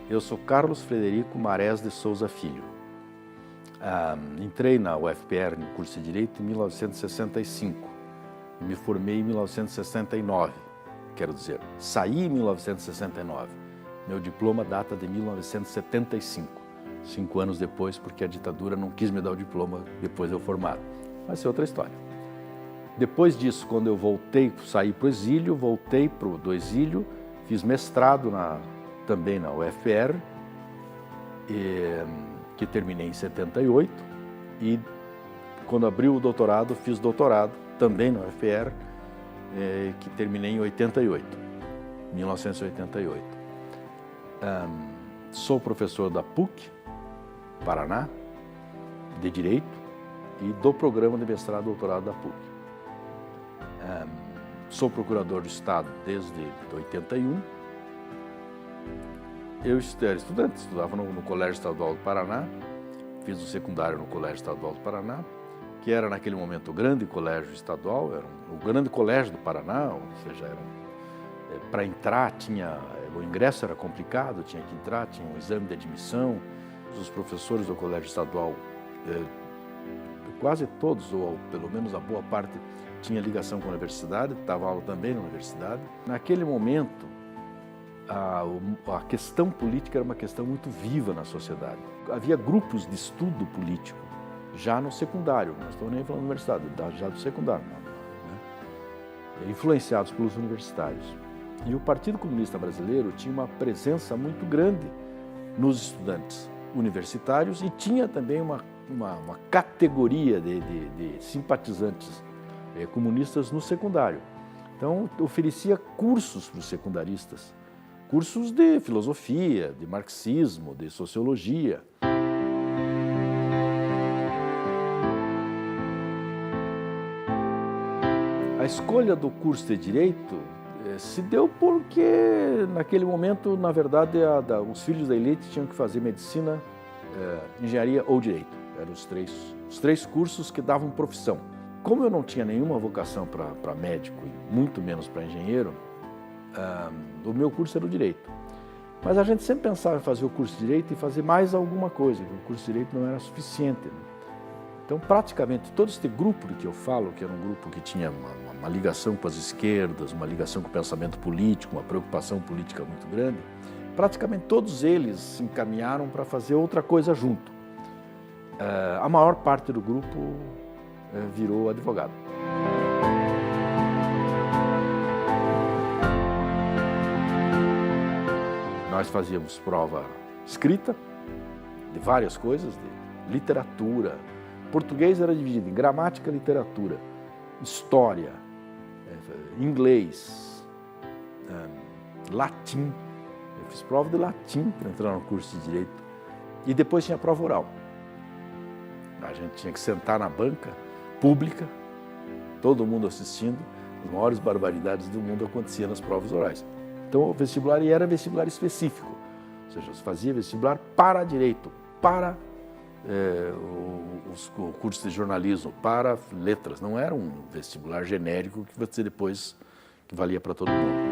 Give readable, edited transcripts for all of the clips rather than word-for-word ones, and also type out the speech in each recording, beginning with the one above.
Eu sou Carlos Frederico Marés de Souza Filho. Entrei na UFPR no curso de Direito em 1965 e me formei em 1969, quero dizer, saí em 1969. Meu diploma data de 1975, 5 anos depois, porque a ditadura não quis me dar o diploma depois de eu formado. Mas é outra história. Depois disso, quando eu voltei, saí para o exílio, voltei do exílio, fiz mestrado também na UFPR, que terminei em 78, e quando abri o doutorado, fiz doutorado também na UFPR, que terminei em 1988. Sou professor da PUC, Paraná, de Direito, e do programa de mestrado e doutorado da PUC. Sou procurador do Estado desde 81. Eu era estudante, estudava no Colégio Estadual do Paraná, fiz o secundário no Colégio Estadual do Paraná, que era naquele momento o grande colégio estadual, era o grande colégio do Paraná, ou seja, para entrar o ingresso era complicado, tinha que entrar, tinha um exame de admissão. Os professores do Colégio Estadual, quase todos, ou pelo menos a boa parte, tinha ligação com a universidade, dava aula também na universidade. Naquele momento, a questão política era uma questão muito viva na sociedade. Havia grupos de estudo político, já no secundário, não estou nem falando da universidade, já do secundário, né? Influenciados pelos universitários. E o Partido Comunista Brasileiro tinha uma presença muito grande nos estudantes universitários e tinha também uma categoria de simpatizantes comunistas no secundário. Então, oferecia cursos para os secundaristas, cursos de filosofia, de marxismo, de sociologia. A escolha do curso de Direito se deu porque, naquele momento, na verdade, os filhos da elite tinham que fazer medicina, engenharia ou direito. Eram os três cursos que davam profissão. Como eu não tinha nenhuma vocação para médico, e muito menos para engenheiro, o meu curso era o Direito. Mas a gente sempre pensava em fazer o curso de Direito e fazer mais alguma coisa, porque o curso de Direito não era suficiente, né? Então, praticamente, todo este grupo de que eu falo, que era um grupo que tinha uma ligação com as esquerdas, uma ligação com o pensamento político, uma preocupação política muito grande, praticamente todos eles se encaminharam para fazer outra coisa junto. A maior parte do grupo virou advogado. Nós fazíamos prova escrita de várias coisas, de literatura. Português era dividido em gramática, literatura, história, inglês, latim. Eu fiz prova de latim para entrar no curso de Direito. E depois tinha prova oral. A gente tinha que sentar na banca pública, todo mundo assistindo, as maiores barbaridades do mundo aconteciam nas provas orais. Então o vestibular era vestibular específico, ou seja, se fazia vestibular para Direito, para o curso de jornalismo, para letras. Não era um vestibular genérico que você depois que valia para todo mundo.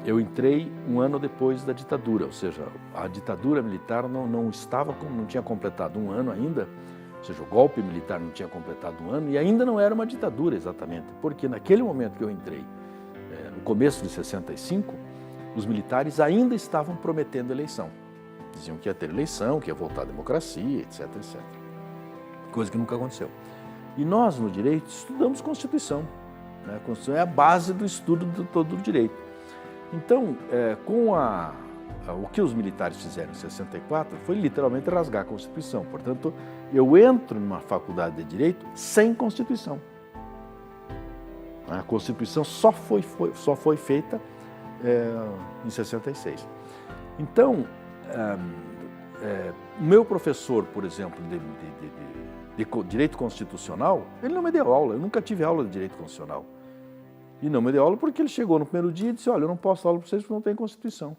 Eu entrei um ano depois da ditadura, ou seja, a ditadura militar não tinha completado um ano ainda, ou seja, o golpe militar não tinha completado um ano e ainda não era uma ditadura exatamente, porque naquele momento que eu entrei, no começo de 65, os militares ainda estavam prometendo eleição. Diziam que ia ter eleição, que ia voltar à democracia, etc, etc. Coisa que nunca aconteceu. E nós, no direito, estudamos Constituição. Né? A Constituição é a base do estudo de todo o direito. Então, o que os militares fizeram em 64 foi literalmente rasgar a Constituição. Portanto, eu entro numa faculdade de Direito sem Constituição. A Constituição só foi feita em 66. Então, o meu professor, por exemplo, de Direito Constitucional, ele não me deu aula, eu nunca tive aula de Direito Constitucional. E não me deu aula porque ele chegou no primeiro dia e disse, olha, eu não posso dar aula para vocês porque não tem Constituição.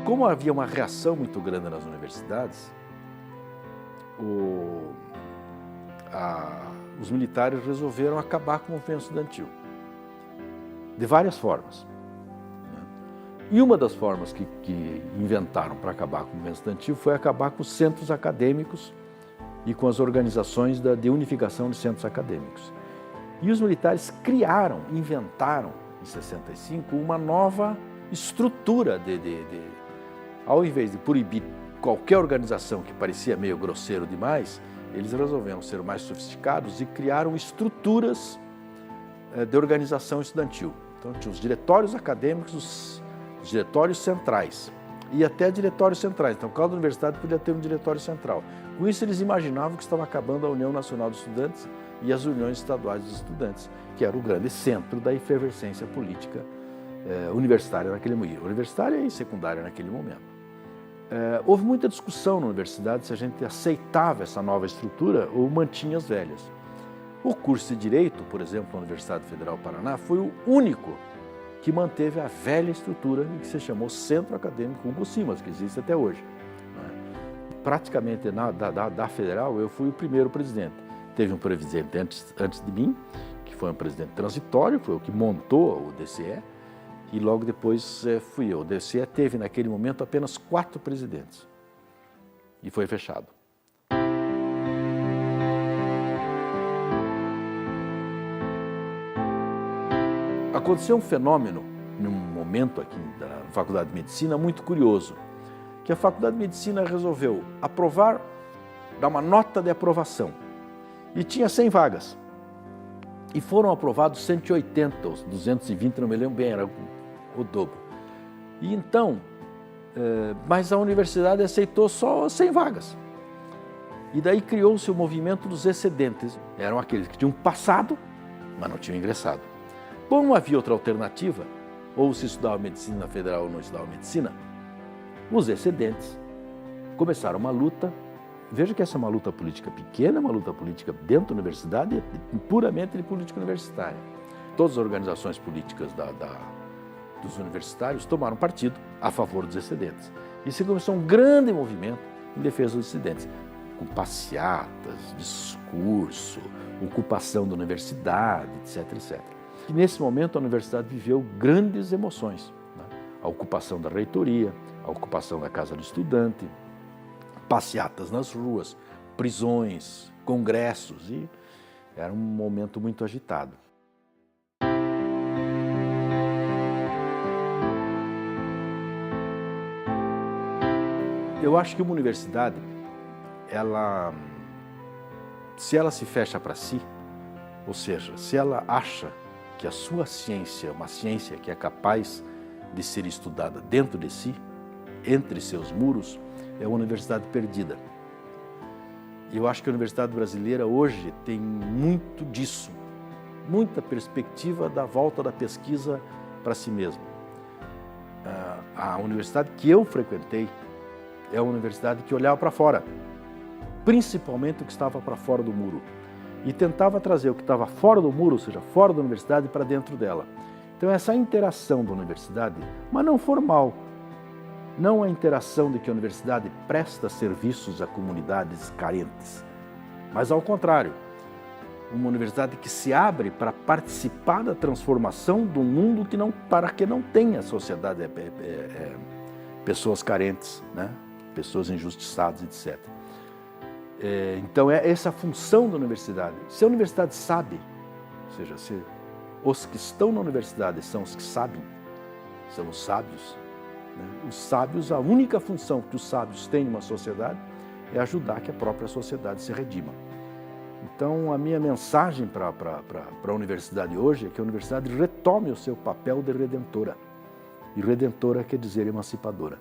Como havia uma reação muito grande nas universidades, os militares resolveram acabar com o movimento estudantil, de várias formas. E uma das formas que inventaram para acabar com o movimento estudantil foi acabar com os centros acadêmicos e com as organizações de unificação de centros acadêmicos. E os militares inventaram, em 65, uma nova estrutura ao invés de proibir qualquer organização que parecia meio grosseiro demais, eles resolveram ser mais sofisticados e criaram estruturas de organização estudantil. Então, tinha os diretórios acadêmicos, os diretórios centrais e até diretórios centrais. Então, cada universidade podia ter um diretório central. Com isso, eles imaginavam que estava acabando a União Nacional dos Estudantes e as uniões estaduais dos estudantes, que era o grande centro da efervescência política universitária naquele momento, universitária e secundária naquele momento. Houve muita discussão na universidade se a gente aceitava essa nova estrutura ou mantinha as velhas. O curso de Direito, por exemplo, na Universidade Federal do Paraná, foi o único que manteve a velha estrutura que se chamou Centro Acadêmico Hugo Simas, que existe até hoje. Praticamente da Federal, eu fui o primeiro presidente. Teve um presidente antes de mim, que foi um presidente transitório, foi o que montou o DCE, e logo depois fui eu. O DCE teve, naquele momento, apenas 4 presidentes, e foi fechado. Aconteceu um fenômeno, num momento aqui da Faculdade de Medicina, muito curioso, que a Faculdade de Medicina resolveu aprovar, dar uma nota de aprovação, e tinha 100 vagas. E foram aprovados 180, os 220, não me lembro bem, era o dobro. E então, mas a universidade aceitou só 100 vagas. E daí criou-se o movimento dos excedentes. Eram aqueles que tinham passado, mas não tinham ingressado. Como não havia outra alternativa, ou se estudava medicina na federal ou não estudava medicina, os excedentes começaram uma luta. Veja que essa é uma luta política pequena, uma luta política dentro da universidade, puramente de política universitária. Todas as organizações políticas dos universitários tomaram partido a favor dos excedentes. E se começou um grande movimento em defesa dos excedentes, com passeatas, discurso, ocupação da universidade, etc, etc. E nesse momento a universidade viveu grandes emoções, né? A ocupação da reitoria, a ocupação da casa do estudante, passeatas nas ruas, prisões, congressos, e era um momento muito agitado. Eu acho que uma universidade, se ela se fecha para si, ou seja, se ela acha que a sua ciência é uma ciência que é capaz de ser estudada dentro de si, entre seus muros, é uma universidade perdida. E eu acho que a universidade brasileira hoje tem muito disso, muita perspectiva da volta da pesquisa para si mesma. A universidade que eu frequentei é uma universidade que olhava para fora, principalmente o que estava para fora do muro, e tentava trazer o que estava fora do muro, ou seja, fora da universidade, para dentro dela. Então essa interação da universidade, mas não formal, não a interação de que a universidade presta serviços a comunidades carentes, mas ao contrário, uma universidade que se abre para participar da transformação do mundo para que não tenha sociedade, pessoas carentes, né? Pessoas injustiçadas, etc. Então é essa a função da universidade. Se a universidade sabe, ou seja, se os que estão na universidade são os que sabem, são os sábios, né? Os sábios, a única função que os sábios têm numa sociedade é ajudar que a própria sociedade se redima. Então, a minha mensagem para a universidade hoje é que a universidade retome o seu papel de redentora. E redentora quer dizer emancipadora.